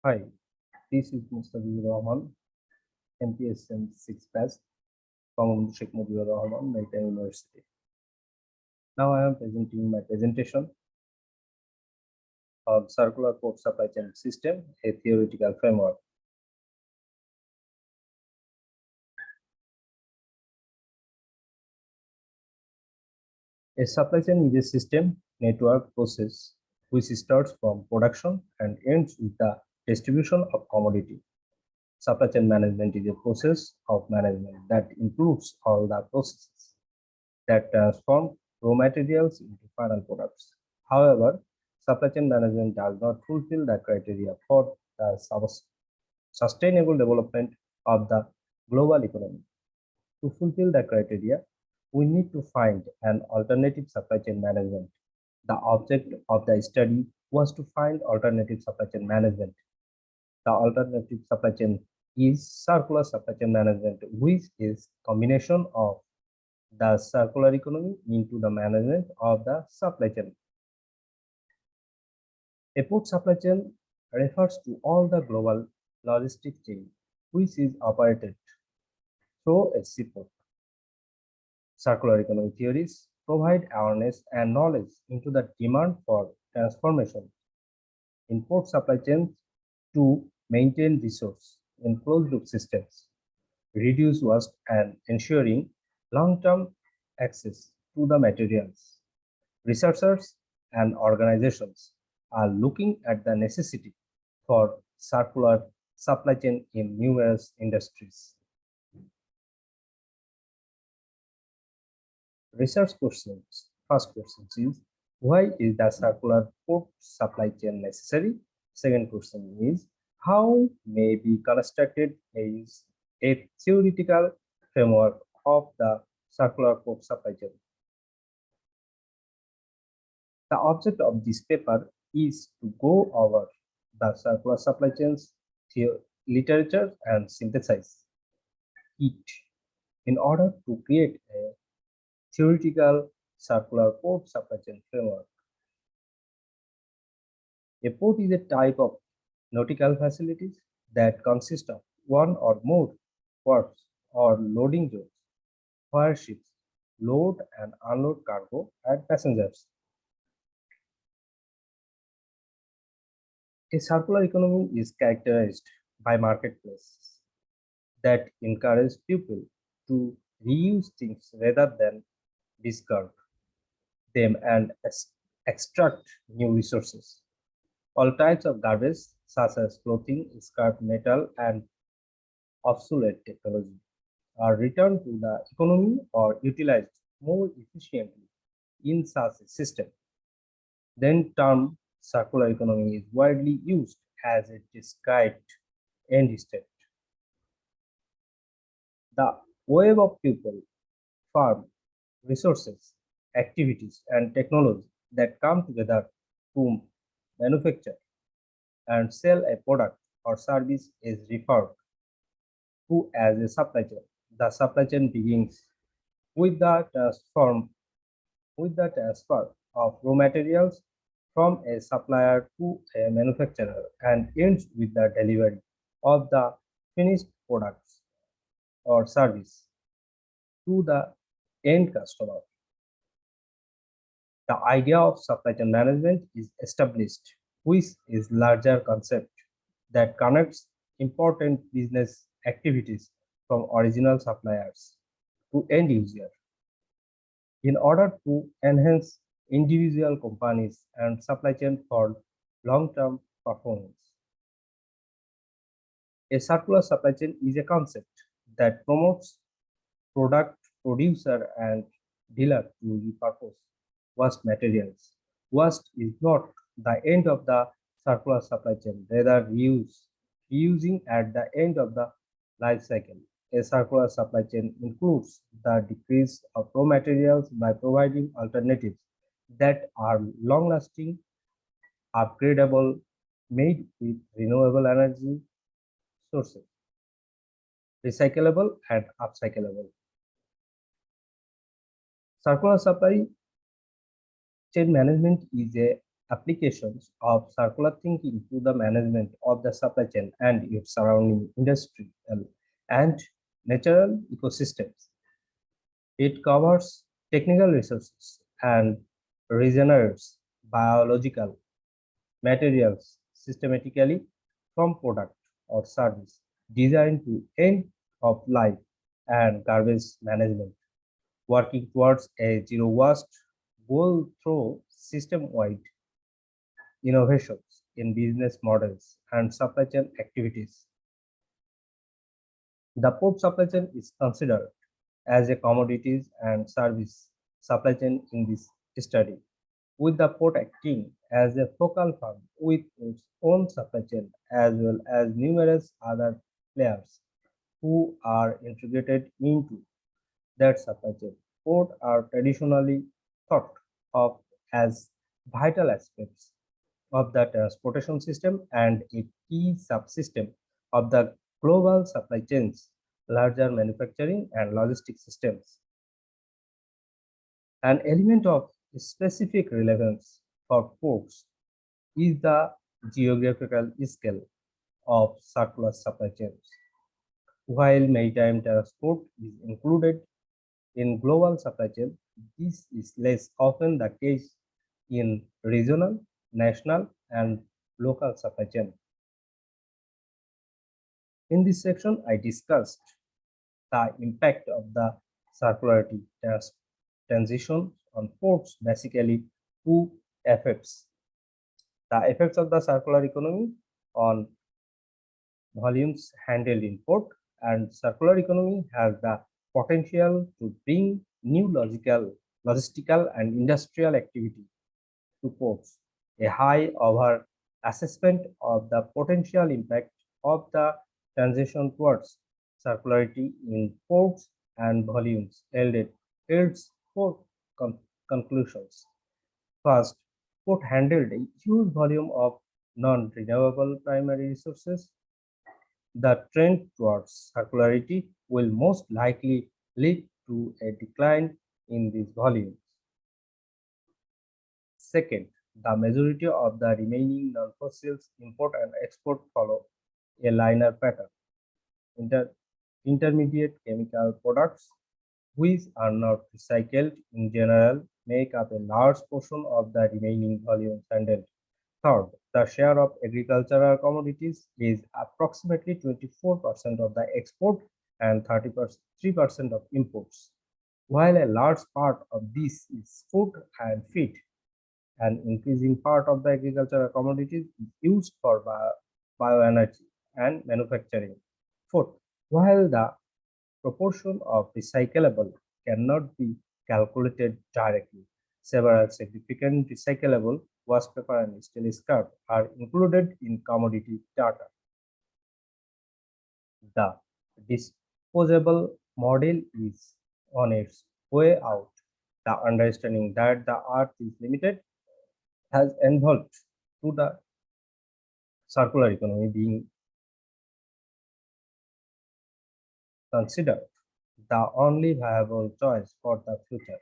Hi, this is Mustafizur Rahman, MPSM 6 batch from Sheikh Mujibur Rahman, Maritime University. Now I am presenting my presentation on Circular Port Supply Chain System, a theoretical framework. A supply chain is a system network process which starts from production and ends with the distribution of commodity. Supply chain management is a process of management that includes all the processes that transform raw materials into final products. However, supply chain management does not fulfill the criteria for the sustainable development of the global economy. To fulfill the criteria, we need to find an alternative supply chain management. The object of the study was to find alternative supply chain management. The alternative supply chain is circular supply chain management, which is combination of the circular economy into the management of the supply chain. A port supply chain refers to all the global logistic chain which is operated through a seaport. Circular economy theories provide awareness and knowledge into the demand for transformation in port supply chains to maintain resource in closed loop systems, reduce waste and ensuring long-term access to the materials. Researchers and organizations are looking at the necessity for circular supply chain in numerous industries. Research questions. First question is, why is the circular port supply chain necessary? Second question is, how may be constructed is a theoretical framework of the circular port supply chain. The object of this paper is to go over the circular supply chains literature and synthesize it in order to create a theoretical circular port supply chain framework. A port is a type of nautical facilities that consist of one or more ports or loading zones where ships load and unload cargo and passengers. A circular economy is characterized by marketplaces that encourage people to reuse things rather than discard them and extract new resources. All types of garbage, such as clothing, scrap metal, and obsolete technology, are returned to the economy or utilized more efficiently in such a system. Then term circular economy is widely used as a described end state. The web of people, farm, resources, activities, and technology that come together to manufacture and sell a product or service is referred to as a supply chain. The supply chain begins with the transfer of raw materials from a supplier to a manufacturer and ends with the delivery of the finished products or service to the end customer. The idea of supply chain management is established, which is larger concept that connects important business activities from original suppliers to end user in order to enhance individual companies and supply chain for long-term performance. A circular supply chain is a concept that promotes product producer and dealer to repurpose waste materials. Waste is not the end of the circular supply chain, rather reusing at the end of the life cycle. A circular supply chain includes the decrease of raw materials by providing alternatives that are long-lasting, upgradable, made with renewable energy sources, recyclable and upcyclable. Circular supply chain management is a Applications of circular thinking to the management of the supply chain and its surrounding industrial and natural ecosystems. It covers technical resources and regenerates biological materials systematically from product or service designed to end of life and garbage management, working towards a zero waste goal through system-wide innovations in business models and supply chain activities. The port supply chain is considered as a commodities and service supply chain in this study, with the port acting as a focal point with its own supply chain as well as numerous other players who are integrated into that supply chain. Ports are traditionally thought of as vital aspects of the transportation system and a key subsystem of the global supply chains, larger manufacturing and logistics systems. An element of specific relevance for ports is the geographical scale of circular supply chains. While maritime transport is included in global supply chain, this is less often the case in regional, national, and local supply chain. In this section, I discussed the impact of the circularity transition on ports, basically two effects. The effects of the circular economy on volumes handled in port, and circular economy has the potential to bring new logistical and industrial activity to ports. A high over assessment of the potential impact of the transition towards circularity in ports and volumes yielded its four conclusions. First, port handled a huge volume of non-renewable primary resources. The trend towards circularity will most likely lead to a decline in these volumes. Second, the majority of the remaining non-fossils import and export follow a linear pattern. Intermediate chemical products, which are not recycled in general, make up a large portion of the remaining volumes handled. Third, the share of agricultural commodities is approximately 24% of the export and 33% of imports. While a large part of this is food and feed, an increasing part of the agricultural commodities is used for bioenergy and manufacturing. Fourth, while the proportion of recyclable cannot be calculated directly, several significant recyclable waste paper and steel scrap are included in commodity data. The disposable model is on its way out. The understanding that the earth is limited has evolved to the circular economy being considered the only viable choice for the future.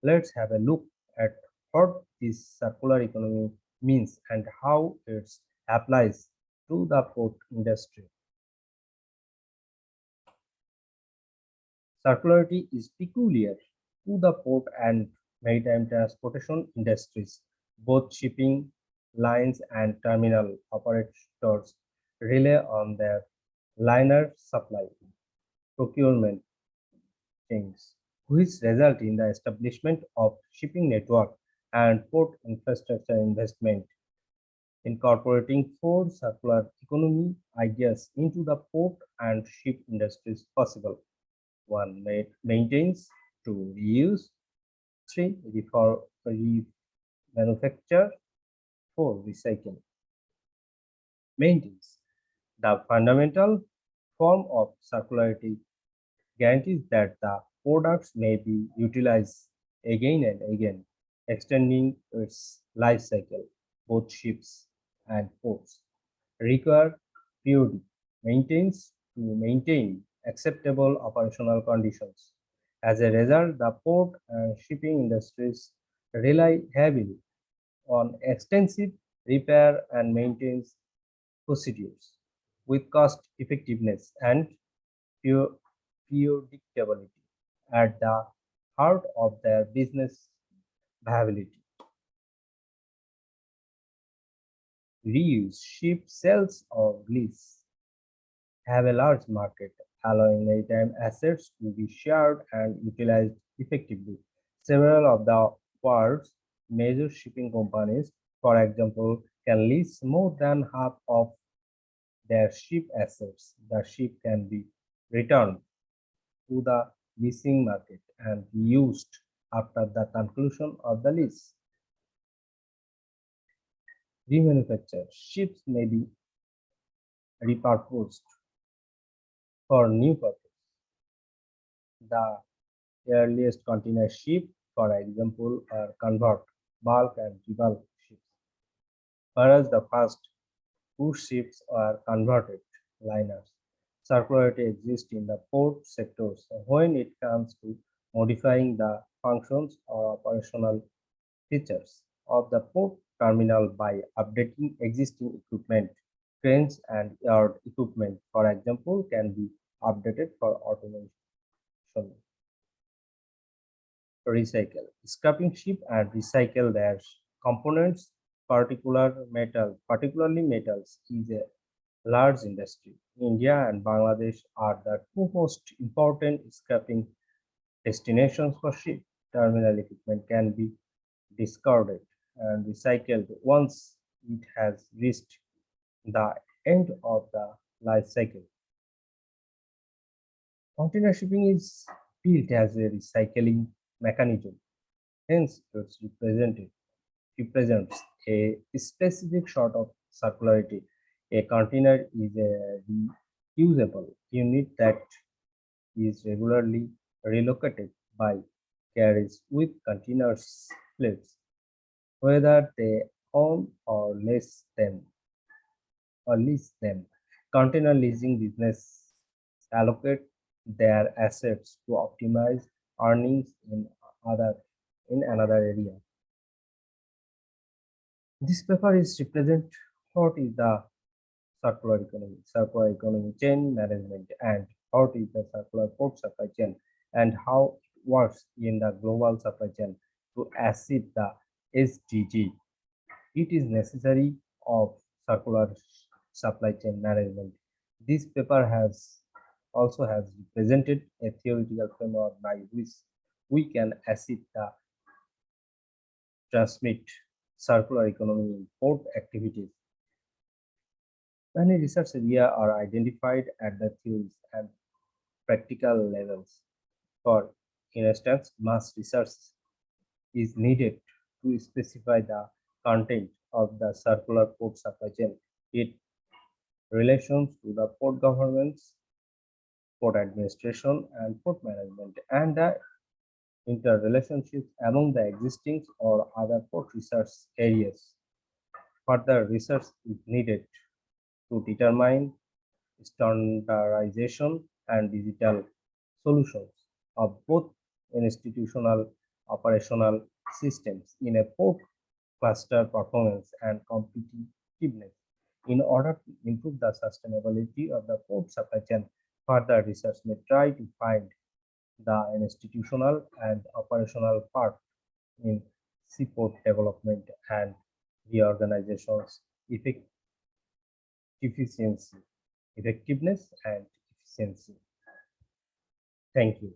Let's have a look at what this circular economy means and how it applies to the port industry. Circularity is peculiar to the port and maritime transportation industries. Both shipping lines and terminal operators rely on their liner supply procurement chains, which result in the establishment of shipping network and port infrastructure investment. Incorporating four circular economy ideas into the port and ship industries possible. One, maintains; two, reuse; three, remanufacture; four, recycle. Maintains. The fundamental form of circularity guarantees that the products may be utilized again and again, extending its life cycle. Both ships and ports require periodic maintenance to maintain acceptable operational conditions. As a result, the port and shipping industries rely heavily on extensive repair and maintenance procedures with cost effectiveness and predictability at the heart of their business viability. Reuse, ship, sales, or lease have a large market, allowing maritime assets to be shared and utilized effectively. Several of the world's major shipping companies, for example, can lease more than half of their ship assets. The ship can be returned to the leasing market and used after the conclusion of the lease. Remanufactured ships may be repurposed for new purpose. The earliest container ship, for example, are convert bulk and rebulk ships, whereas the first cruise ships are converted liners. Circularity exists in the port sectors when it comes to modifying the functions or operational features of the port terminal by updating existing equipment. Cranes and yard equipment, for example, can be updated for automation. Recycle. Scrapping ship and recycle their components, particularly metals, is a large industry. India and Bangladesh are the two most important scrapping destinations for ship. Terminal equipment can be discarded and recycled once it has reached the end of the life cycle. Container shipping is built as a recycling mechanism, hence it represents a specific sort of circularity. A container is a reusable unit that is regularly relocated by carriers with containers fleets, whether they own or lease them. Container leasing business allocate their assets to optimize earnings other in another area. This paper is represent what is the circular economy chain management, and what is the circular port supply chain, and how it works in the global supply chain to achieve the SDG. It is necessary of circular supply chain management. This paper has represented a theoretical framework by which we can achieve the transmit circular economy in port activities. Many research areas are identified at the theories and practical levels. For instance, mass research is needed to specify the content of the circular port supply chain, its relations to the port governments, port administration, and port management, and the interrelationships among the existing or other port research areas. Further research is needed to determine standardization and digital solutions of both institutional operational systems in a port cluster performance and competitiveness. In order to improve the sustainability of the port supply chain, further research may try to find the institutional and operational part in seaport development and reorganization's efficiency, effectiveness, and efficiency. Thank you.